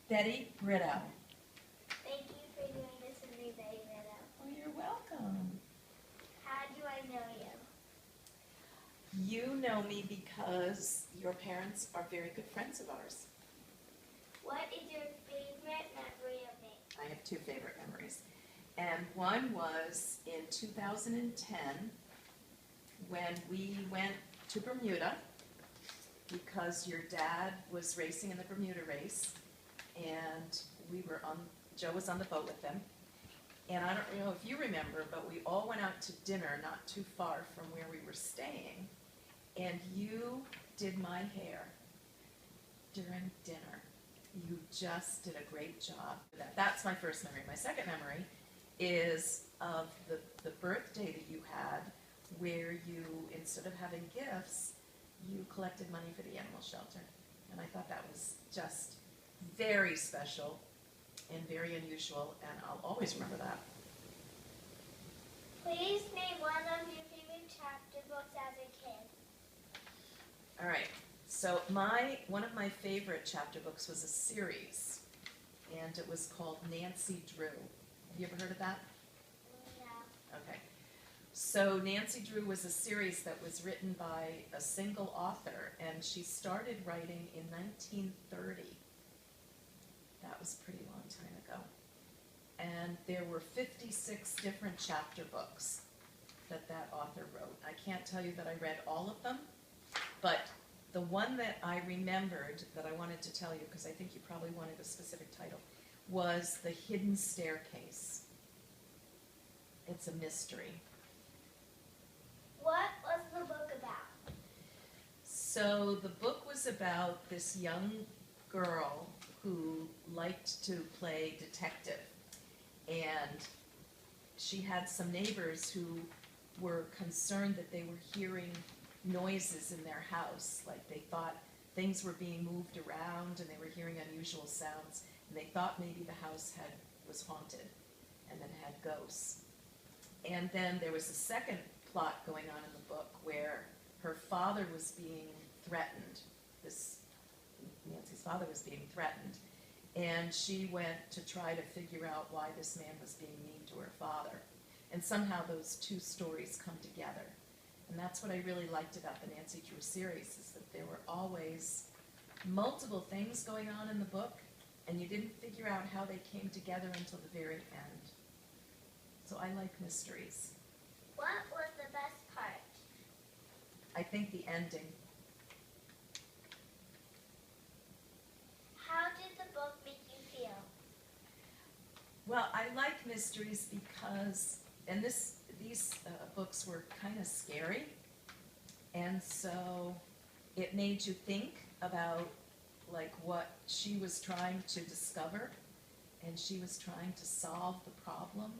Betty Brito. Thank you for doing this with me, Betty Brito. Oh, you're welcome. How do I know you? You know me because your parents are very good friends of ours. What is your favorite memory of me? I have two favorite memories. And one was in 2010 when we went to Bermuda because your dad was racing in the Bermuda race and Joe was on the boat with him. And I don't know if you remember, but we all went out to dinner not too far from where we were staying. And you did my hair during dinner. You just did a great job. That's my first memory. My second memory is of the birthday that you had where you, instead of having gifts, you collected money for the animal shelter. And I thought that was just very special and very unusual, and I'll always remember that. Please name one of your favorite chapter books as a kid. All right, so one of my favorite chapter books was a series, and it was called Nancy Drew. Have you ever heard of that? No. Okay. So Nancy Drew was a series that was written by a single author, and she started writing in 1930. That was a pretty long time ago. And there were 56 different chapter books that author wrote. I can't tell you that I read all of them, but the one that I remembered that I wanted to tell you, because I think you probably wanted a specific title, was The Hidden Staircase. It's a mystery. What was the book about? So the book was about this young girl who liked to play detective, and she had some neighbors who were concerned that they were hearing noises in their house, like they thought things were being moved around and they were hearing unusual sounds, and they thought maybe the house was haunted and that it had ghosts. And then there was a second plot going on in the book where her father was being threatened. Nancy's father was being threatened, and she went to try to figure out why this man was being mean to her father. And somehow those two stories come together. And that's what I really liked about the Nancy Drew series, is that there were always multiple things going on in the book, and you didn't figure out how they came together until the very end. So I like mysteries. What was the best part? I think the ending. How did the book make you feel? Well, I like mysteries because, and these books were kind of scary, and so it made you think about like what she was trying to discover, and she was trying to solve the problem,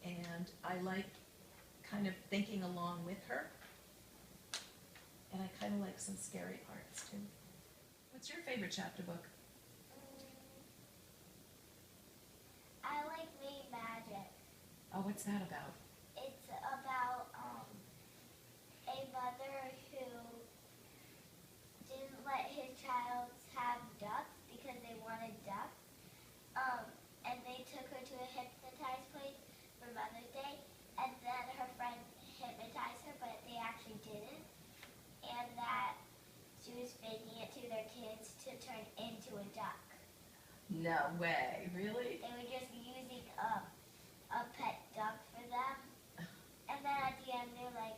and I like kind of thinking along with her, and I kind of like some scary parts too. What's your favorite chapter book? I like Maid Magic. Oh, what's that about? It's about a mother who didn't let his child have ducks because they wanted ducks. And they took her to a hypnotized place for Mother's Day, and then her friend hypnotized her, but they actually didn't. And that she was faking it to their kids to turn into a duck. No way, really? They were just using a pet duck for them. And then at the end they're like,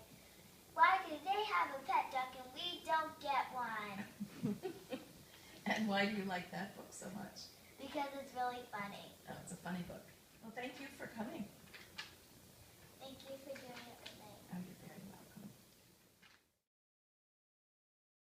why do they have a pet duck and we don't get one? And why do you like that book so much? Because it's really funny. Oh, it's a funny book. Well, thank you